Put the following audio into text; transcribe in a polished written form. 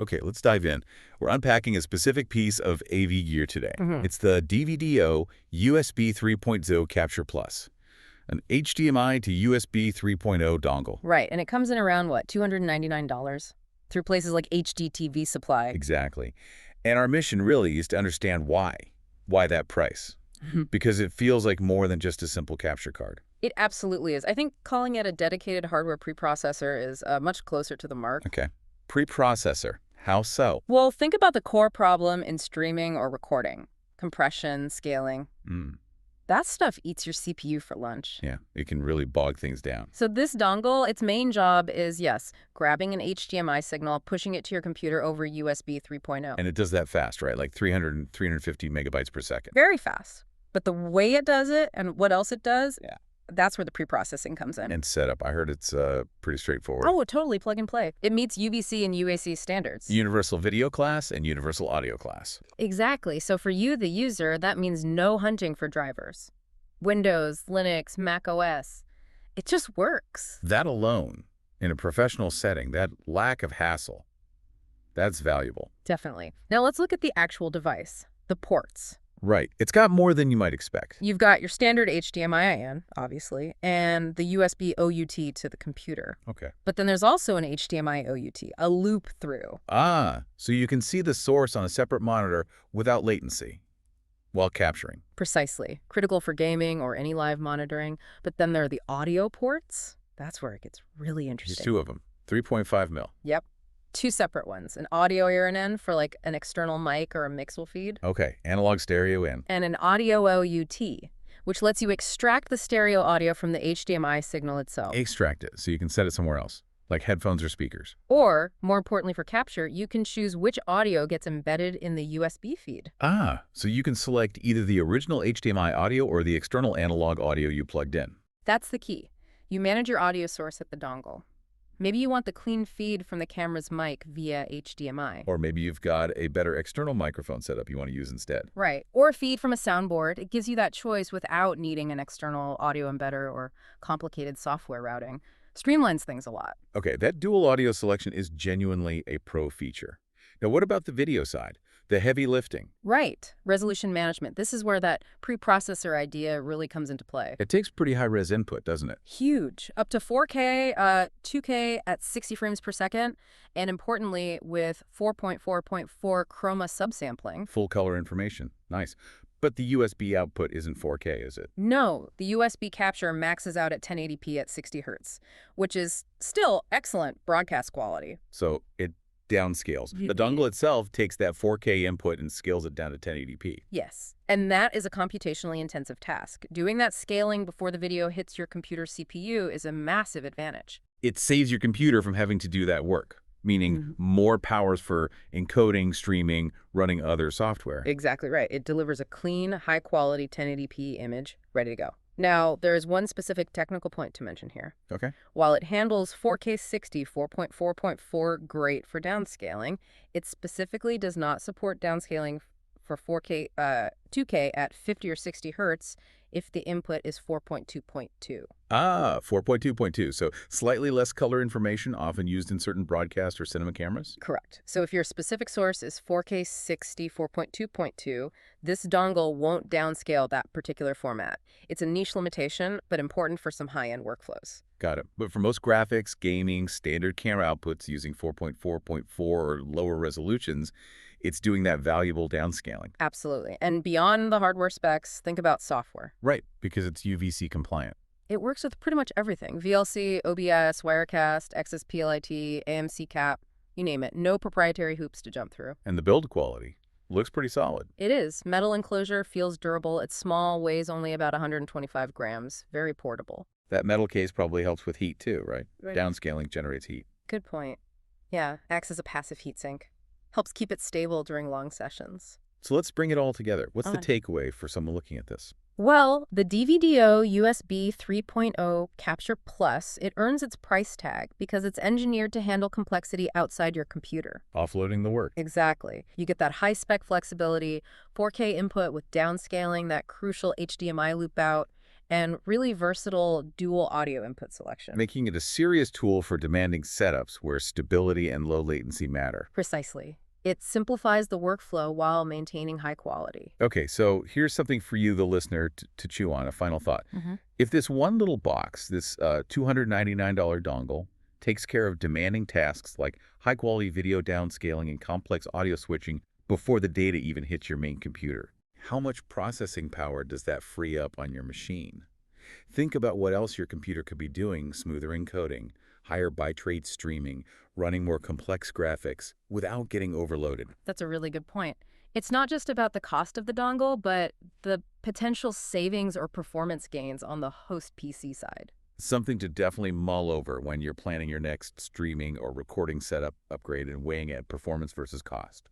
Okay, let's dive in. We're unpacking a specific piece of AV gear today. It's the DVDO USB 3.0 Capture Plus, an HDMI to USB 3.0 dongle. Right, and it comes in around, what, $299 through places like HDTV Supply. Exactly. And our mission really is to understand why. Why that price? Because it feels like more than just a simple capture card. It absolutely is. I think calling it a dedicated hardware preprocessor is much closer to the mark. Okay. Preprocessor. How so? Well, think about the core problem in streaming or recording. Compression, scaling. That stuff eats your CPU for lunch. Yeah, it can really bog things down. So this dongle, its main job is, yes, grabbing an HDMI signal, pushing it to your computer over USB 3.0. And it does that fast, right? Like 300 and 350 megabytes per second. Very fast. But the way it does it and what else it does, Yeah. That's where the preprocessing comes in. And setup. I heard it's pretty straightforward. Oh, totally plug and play. It meets UVC and UAC standards. Universal video class and universal audio class. Exactly. So for you, the user, that means no hunting for drivers. Windows, Linux, Mac OS. It just works. That alone, in a professional setting, that lack of hassle, that's valuable. Definitely. Now let's look at the actual device, the ports. Right. It's got more than you might expect. You've got your standard HDMI in, obviously, and the USB OUT to the computer. Okay. But then there's also an HDMI OUT, a loop through. Ah, so you can see the source on a separate monitor without latency while capturing. Precisely. Critical for gaming or any live monitoring. But then there are the audio ports. That's where it gets really interesting. There's two of them, 3.5 mil. Yep. Two separate ones, an audio in for like an external mic or a mixel feed. Okay, analog stereo in. And an audio OUT, which lets you extract the stereo audio from the HDMI signal itself. Extract it so you can set it somewhere else, like headphones or speakers. Or, more importantly for capture, you can choose which audio gets embedded in the USB feed. Ah, so you can select either the original HDMI audio or the external analog audio you plugged in. That's the key. You manage your audio source at the dongle. Maybe you want the clean feed from the camera's mic via HDMI. Or maybe you've got a better external microphone setup you want to use instead. Right. Or a feed from a soundboard. It gives you that choice without needing an external audio embedder or complicated software routing. Streamlines things a lot. Okay, that dual audio selection is genuinely a pro feature. Now, what about the video side? The heavy lifting? Right. Resolution management. This is where that preprocessor idea really comes into play. It takes pretty high-res input, doesn't it? Huge. Up to 4K, 2K at 60 frames per second, and importantly, with 4.4.4 chroma subsampling. Full color information. Nice. But the USB output isn't 4K, is it? No, the USB capture maxes out at 1080p at 60 Hz, which is still excellent broadcast quality. So it downscales. The dongle itself takes that 4K input and scales it down to 1080p. Yes, and that is a computationally intensive task. Doing that scaling before the video hits your computer's CPU is a massive advantage. It saves your computer from having to do that work, meaning more powers for encoding, streaming, running other software. Exactly right. It delivers a clean, high-quality 1080p image ready to go. Now, there is one specific technical point to mention here. Okay. While it handles 4K 60, 4.4.4 great for downscaling, it specifically does not support downscaling for 2K at 50 or 60 Hertz if the input is 4.2.2. Ah, 4.2.2. So slightly less color information, often used in certain broadcast or cinema cameras? Correct. So if your specific source is 4K 60 4.2.2, this dongle won't downscale that particular format. It's a niche limitation, but important for some high-end workflows. Got it. But for most graphics, gaming, standard camera outputs using 4.4.4 or lower resolutions, it's doing that valuable downscaling. Absolutely. And beyond the hardware specs, think about software. Right, because it's UVC compliant. It works with pretty much everything. VLC, OBS, Wirecast, XSPLIT, AMC cap, you name it. No proprietary hoops to jump through. And the build quality looks pretty solid. It is. Metal enclosure, feels durable. It's small, weighs only about 125 grams. Very portable. That metal case probably helps with heat too, right? Downscaling generates heat. Good point. Yeah, acts as a passive heatsink. Helps keep it stable during long sessions. So let's bring it all together. What's the takeaway for someone looking at this? Well, the DVDO USB 3.0 Capture Plus, it earns its price tag because it's engineered to handle complexity outside your computer. Offloading the work. Exactly. You get that high-spec flexibility, 4K input with downscaling, that crucial HDMI loop out, and really versatile dual audio input selection. making it a serious tool for demanding setups where stability and low latency matter. Precisely. It simplifies the workflow while maintaining high quality. Okay, so here's something for you, the listener, to chew on, a final thought. If this one little box, this $299 dongle, takes care of demanding tasks like high-quality video downscaling and complex audio switching before the data even hits your main computer, how much processing power does that free up on your machine? Think about what else your computer could be doing: smoother encoding, higher bitrate streaming, running more complex graphics without getting overloaded. That's a really good point. It's not just about the cost of the dongle, but the potential savings or performance gains on the host PC side. Something to definitely mull over when you're planning your next streaming or recording setup upgrade and weighing at performance versus cost.